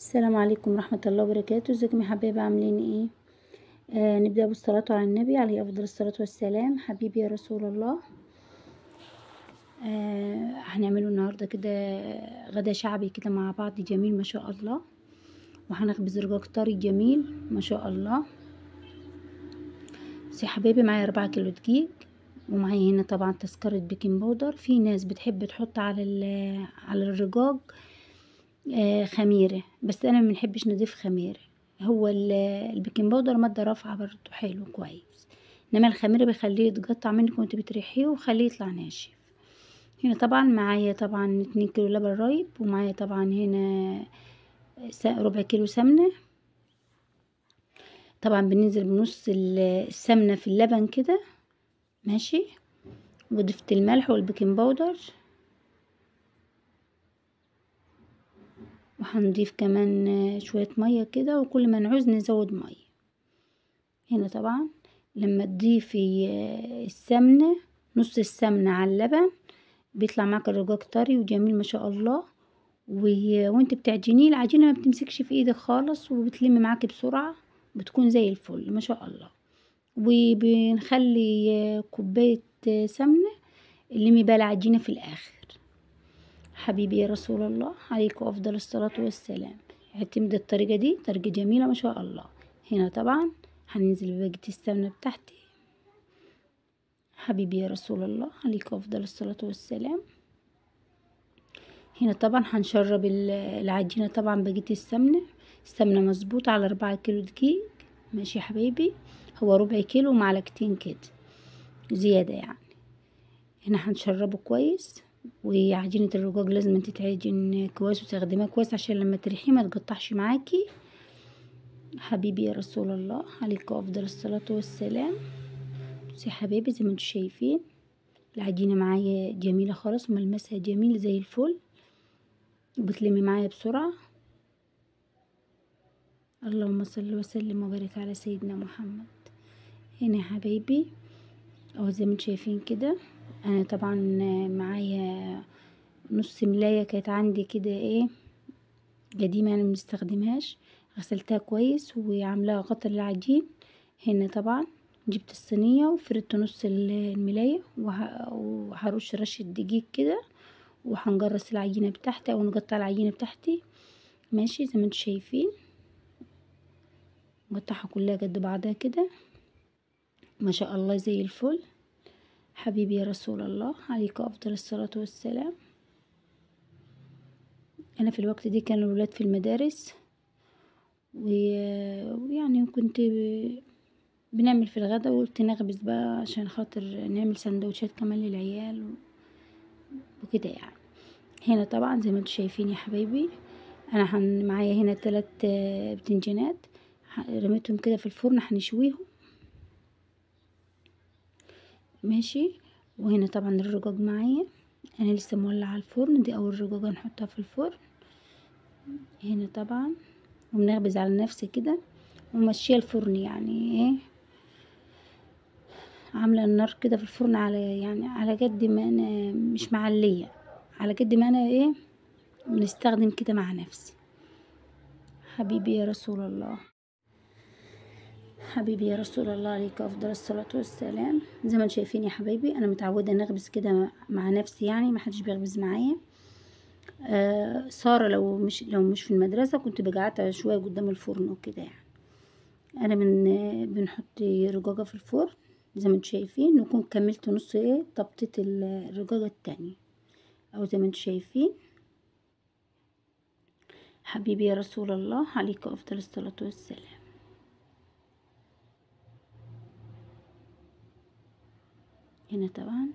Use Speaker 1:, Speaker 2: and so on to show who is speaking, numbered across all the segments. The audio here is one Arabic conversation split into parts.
Speaker 1: السلام عليكم ورحمة الله وبركاته. ازيكم يا حبايبي، عاملين ايه؟ نبدأ بالصلاة على النبي عليه أفضل الصلاة والسلام. حبيبي يا رسول الله. هنعمله النهاردة كده غدا شعبي كده مع بعض جميل ما شاء الله، وهنخبز رقاق طري جميل ما شاء الله. بس يا حبايبي معايا 4 كيلو دقيق، ومعايا هنا طبعا تذكرة بيكنج باودر. في ناس بتحب تحط على الرقاق خميرة، بس انا منحبش نضيف خميرة. هو البيكنج باودر مادة رافعة برضو حلو كويس، انما الخميرة بيخليه يتقطع منك وانت بتريحيه وخليه يطلع ناشف. هنا طبعا معايا طبعا 2 كيلو لبن رايب، ومعايا طبعا هنا ربع كيلو سمنة. طبعا بننزل بنص السمنة في اللبن كده ماشي، وضفت الملح والبيكنج باودر، وهنضيف كمان شوية مية كده، وكل ما نعوز نزود مية. هنا طبعا لما تضيفي السمنة، نص السمنة على اللبن، بيطلع معاك الرقاق طري وجميل ما شاء الله. وانت بتعجنيه العجينة ما بتمسكش في ايدك خالص، وبتلم معاكي بسرعة، بتكون زي الفل ما شاء الله. وبنخلي كوباية سمنة اللي بقى العجينة في الاخر. حبيبي يا رسول الله عليكم افضل الصلاة والسلام. اعتمد الطريقة دي، طريقة جميلة ما شاء الله. هنا طبعا هننزل بباقة السمنة بتاعتي. حبيبي يا رسول الله عليكم افضل الصلاة والسلام. هنا طبعا هنشرب العجينة طبعا بقية السمنة مظبوطة على 4 كيلو دقيق ماشي يا حبايبي. هو ربع كيلو ومعلقتين كده زيادة يعني. هنا هنشربه كويس، وعجينة الرقاق لازم تتعجن كويس وتخدمها كويس عشان لما تريحيه ما تقطعش معاكي. حبيبي يا رسول الله عليكم افضل الصلاة والسلام. بصي يا حبايبي زي ما انتم شايفين العجينة معايا جميلة خالص، وملمسها جميل زي الفل، وبتلمي معايا بسرعة. اللهم صل وسلم وبارك على سيدنا محمد. هنا يا حبايبي اهو زي ما انتم شايفين كده، انا طبعا معايا نص ملاية كانت عندي كده ايه قديمة انا مستخدمهاش، غسلتها كويس وعاملاها غطا للعجين. هنا طبعا جبت الصينية وفردت نص الملاية، وهرش رشة دقيق كده، وهنجرس العجينة بتاعتي او نقطع العجينة بتاعتي ماشي زي ما انتم شايفين. نقطعها كلها قد بعضها كده ما شاء الله زي الفل. حبيبي يا رسول الله عليك افضل الصلاة والسلام. انا في الوقت دي كان الولاد في المدارس، ويعني كنت بنعمل في الغدا، وقلت نخبز بقى عشان خاطر نعمل سندوتشات كمان للعيال وكده يعني. هنا طبعا زي ما انتم شايفين يا حبايبي انا معايا هنا 3 بتنجانات رميتهم كده في الفرن هنشويهم ماشي. وهنا طبعا الرقاق معايا انا لسه مولعه الفرن، دي اول رقاقه نحطها في الفرن. هنا طبعا وبنخبز على نفس كده وماشيه الفرن يعني ايه، عامله النار كده في الفرن على يعني على قد ما انا مش معليه، على قد ما انا ايه بنستخدم كده مع نفسي. حبيبي يا رسول الله. حبيبي يا رسول الله عليك افضل الصلاة والسلام. زي ما انتم شايفين يا حبايبي انا متعودة نخبز كده مع نفسي، يعني ما حدش بيخبز معايا. سارة لو مش في المدرسة كنت بقعدها شوية قدام الفرن وكده يعني. انا بنحط رقاقة في الفرن زي ما انتم شايفين، نكون كملت نص ايه تبطيط الرقاقة التانية، او زي ما انتم شايفين. حبيبي يا رسول الله عليك افضل الصلاة والسلام. هنا طبعا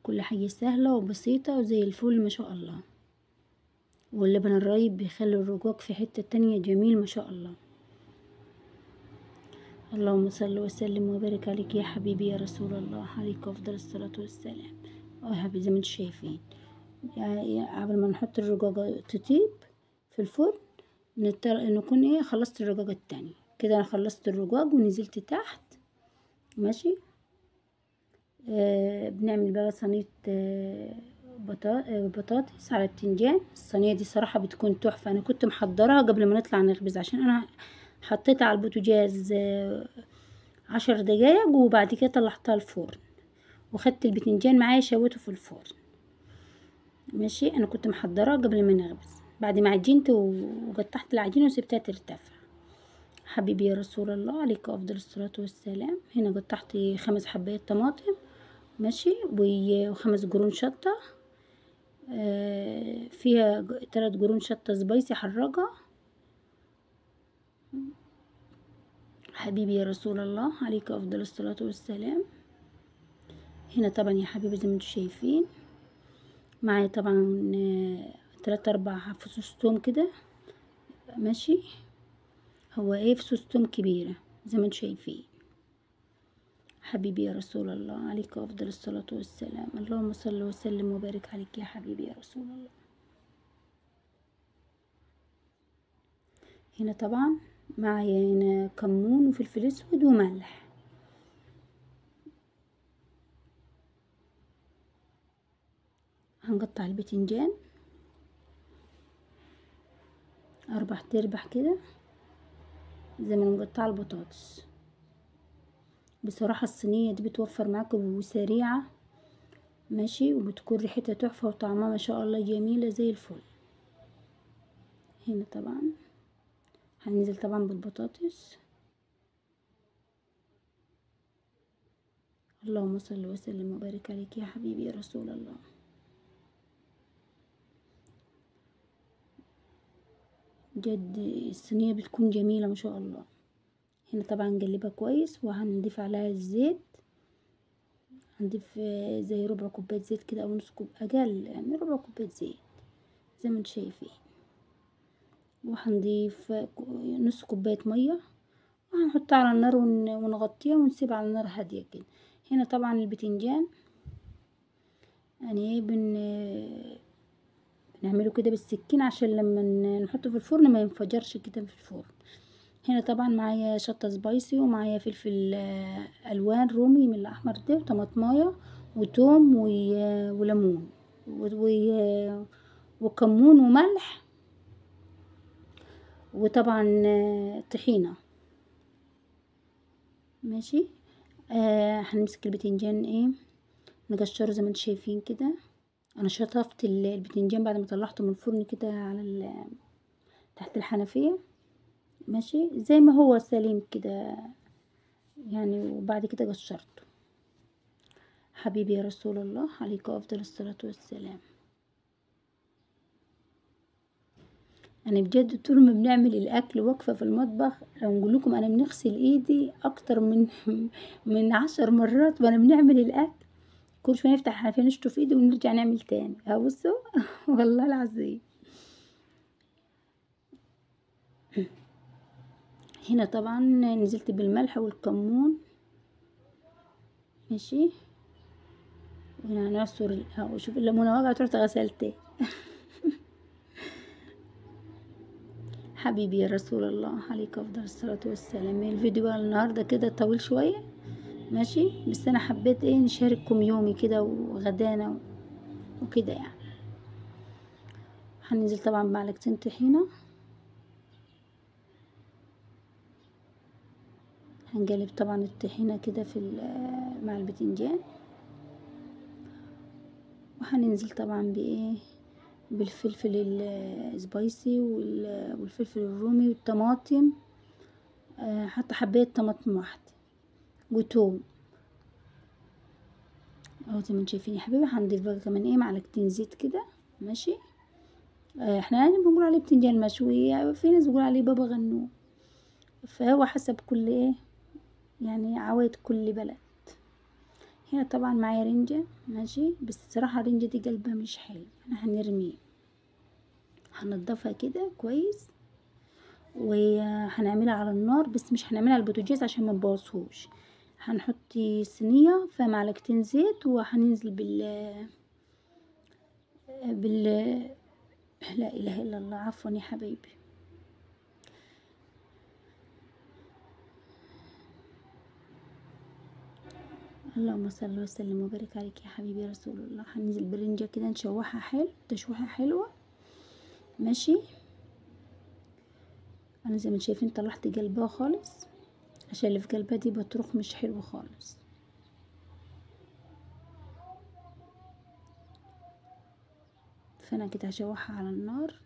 Speaker 1: كل حاجة سهلة وبسيطة وزي الفل ما شاء الله. واللبن الرايب بيخلي الرقاق في حتة تانية جميل ما شاء الله. اللهم صل وسلم وبارك عليك يا حبيبي يا رسول الله عليك افضل الصلاة والسلام. يا حبيبي زي ما انتم شايفين يعني قبل ما نحط الرقاقة تطيب في الفرن نكون ايه خلصت الرقاقة التانية كده. انا خلصت الرقاق ونزلت تحت ماشي. بنعمل بقى صينية بطاطس على بتنجان. الصينية دي صراحة بتكون تحفة. انا كنت محضراها قبل ما نطلع نخبز، عشان انا حطيتها على البوتاجاز 10 دقايق، وبعد كده طلعتها الفرن وخدت البتنجان معايا شويته في الفرن. ماشي، انا كنت محضراها قبل ما نخبز، بعد ما عجنت وقطعت العجينة وسبتها ترتفع. حبيبي يا رسول الله عليك افضل الصلاة والسلام. هنا قطعت 5 حبايات طماطم، ماشي، و5 قرون شطة، فيها 3 قرون شطة سبايسي حرقة. حبيبي يا رسول الله عليك افضل الصلاة والسلام. هنا طبعا يا حبيبي زي ما انتم شايفين معايا طبعا 3 4 فصوص توم كده، ماشي. هو ايه، فصوص توم كبيرة زي ما انتم شايفين. حبيبي يا رسول الله عليك افضل الصلاة والسلام. اللهم صل وسلم وبارك عليك يا حبيبي يا رسول الله. هنا طبعا معايا هنا كمون وفلفل اسود وملح. هنقطع البتنجان 4 تربع كده زي ما مقطعه البطاطس. بصراحة الصينية دي بتوفر معاكم وسريعة، ماشي، وبتكون ريحتها تحفة وطعمها ما شاء الله جميلة زي الفل. هنا طبعا هننزل طبعا بالبطاطس. اللهم صل وسلم وبارك عليك يا حبيبي يا رسول الله. جد الصينية بتكون جميلة ما شاء الله. هنا طبعا نقلبها كويس وهنضيف عليها الزيت. هنضيف زي ربع كوباية زيت كده او نص كوب، اقل يعني ربع كوباية زيت زي ما انتم شايفين. وهنضيف نص كوباية مية وهنحطها على النار ونغطيها ونسيبها على النار هادية كده. هنا طبعا البتنجان يعني بنعمله كده بالسكين عشان لما نحطه في الفرن ما ينفجرش كده في الفرن. هنا طبعا معايا شطة سبايسي ومعايا فلفل الوان رومي من الاحمر ده، وطماطمايه وتوم وليمون وكمون وملح، وطبعا طحينة، ماشي. هنمسك البتنجان ايه، نقشره زي ما انتم شايفين كده. انا شطفت البتنجان بعد ما طلعته من الفرن كده على تحت الحنفية، ماشي، زي ما هو سليم كده يعني، وبعد كده قشرته. حبيبي يا رسول الله عليك افضل الصلاة والسلام. انا بجد طول ما بنعمل الاكل واقفة في المطبخ، لو نقول لكم انا بنغسل ايدي اكتر من 10 مرات وانا بنعمل الاكل. كل شوية نفتح الحنفية نشطف ايدي ونرجع نعمل تاني. بصوا والله العظيم. هنا طبعا نزلت بالملح والكمون، ماشي. هنا هنعصر شوف الليمونة وقعت رحت غسلتها. حبيبي يا رسول الله عليك افضل الصلاة والسلام. الفيديو النهاردة كده طويل شوية، ماشي، بس انا حبيت ايه نشارككم يومي كده وغدانا وكده يعني. هننزل طبعا بمعلقتين طحينة. هنقلب طبعا الطحينة كده مع البتنجان. وهننزل طبعا بايه، بالفلفل السبايسي والفلفل الرومي والطماطم. حتى حباية طماطم واحدة وتوم اهو زي ما انتم شايفين يا حبيبي. هنضيف بقى كمان ايه معلقتين زيت كده، ماشي. احنا يعني بنقول عليه بتنجان مشوي، في ناس بيقول عليه بابا غنوج، فهو حسب كل ايه يعني عوايد كل بلد. هنا طبعا معايا رنجة، ماشي، بس الصراحة الرنجة دي قلبها مش حلو، انا هنرميه. هنضفها كده كويس وهنعملها على النار، بس مش هنعملها على البوتاجاز عشان ما نبوظهوش. هنحط صينية فيها معلقتين زيت وهننزل بال لا اله الا الله، عفوا يا حبايبي. اللهم صل وسلم وبارك عليك يا حبيبي يا رسول الله. هننزل برنجة كده نشوحها حلو، تشويحة حلوة ماشي. انا زي ما شايفين طلعت قلبها خالص، عشان اللي في قلبها دي بطرخ مش حلو خالص. فانا كده هشوحها على النار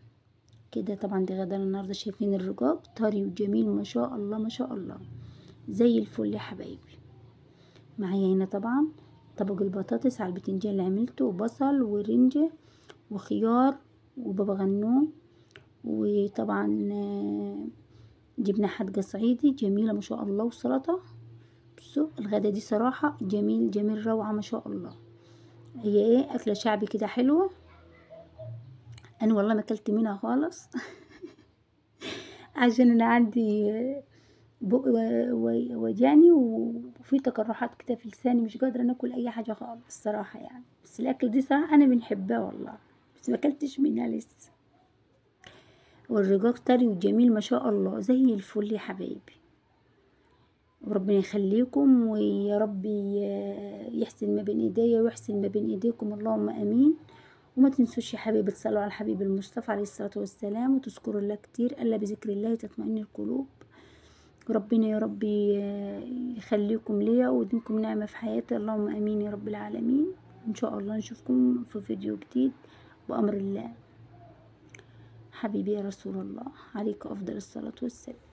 Speaker 1: كده. طبعا دي غدا النهارده. شايفين الرقاق طري وجميل ما شاء الله ما شاء الله، زي الفل يا حبايبي. معايا هنا طبعا طبق البطاطس على البتنجان اللي عملته، وبصل ورنجة وخيار وبابا غنوج، وطبعا جبنة حادقة صعيدي جميلة ما شاء الله، وسلطة. بصوا الغدا دي صراحة جميل جميل روعة ما شاء الله. هي ايه اكلة شعبي كده حلوة. انا والله ما اكلت منها خالص عشان انا عندي بق وجعني وفي تقرحات كده في لساني، مش قادرة ناكل اي حاجة خالص الصراحة يعني. بس الاكل دي صراحة انا بنحبها والله، بس ما اكلتش منها لسه. والرقاق طري وجميل ما شاء الله زي الفل يا حبايبي. وربنا يخليكم، ويا رب يحسن ما بين ايديا ويحسن ما بين ايديكم، اللهم امين. وما تنسوش يا حبايبي تصلوا على الحبيب المصطفى عليه الصلاة والسلام، وتذكروا الله كتير، الا بذكر الله تطمئن القلوب. وربنا يا رب يخليكم ليا ويديمكم نعمة في حياتي، اللهم امين يا رب العالمين. ان شاء الله نشوفكم في فيديو جديد بأمر الله. حبيبي يا رسول الله عليك افضل الصلاة والسلام.